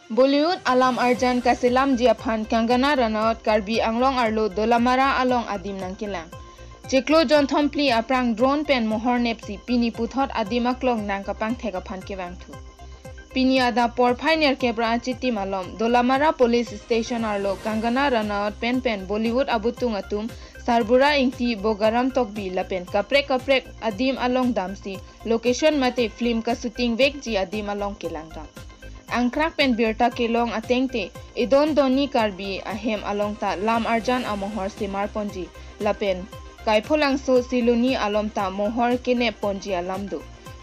Bollywood alam arjan kaselamji aphan Kangana Raunat Karbi Anglong arlo Dolamara along adim nangkelang. Cheklo jonthom phli aphrang drone pen mohor nepsi Pini puthot adim aklong kepangthek aphan kevangthu. Pini ada por pioneer kebra chiti malom Dolamara police station arlo Kangana Raunat pen Bollywood abutung atum sarbura ingti bogaram tokbi lapen kaprek adim along damsi location mate film ka shooting vek ji adim along kelangta. Angkrak pen birta kelong atengte idon doni karbi ahem along ta lam arjan amohor simar ponji lapen kaipolang so siluni alom ta mohor kene ponji alamdu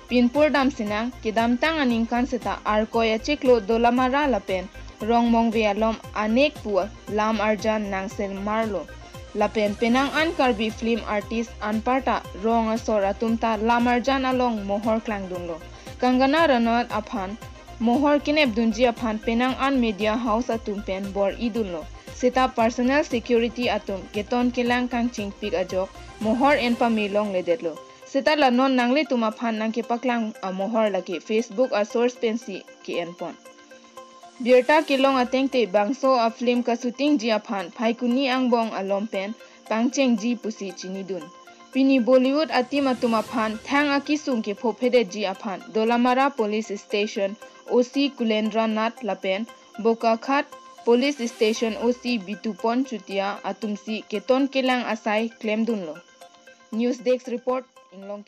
pinpur dam sinang kidam tang aningkan seta arkoya cheklo dolamara lapen rong mongve alom anek pu lam arjan nangsel marlo lapen penang an karbi film artist anparta rong asor atumta lam arjan along mohor klangdunlo Kangana Raunat aphan mohor kinep dunji aphan penang an media house atum pen bor idunlo seta personal security atum keton kelang kang chingpik ajok mohor en pamilong ledetlo seta lanon nangle tuma phan nang ke paklang a mohor laki Facebook a source pensi ki enpon birta kelong atengte bangso a film ka shooting ji aphan phaikuni angbong alom pen pangcheng ji pusi chinidun Pini Bollywood atim atuma phan thang akisung ke phopede ji aphan Dolamara police station OC Kulendra Nath Lapen Bokakhat Police Station OC Bitupon Chutia Atumsi Keton Kelang Asai Claim Dunlo News Desk Report Anglong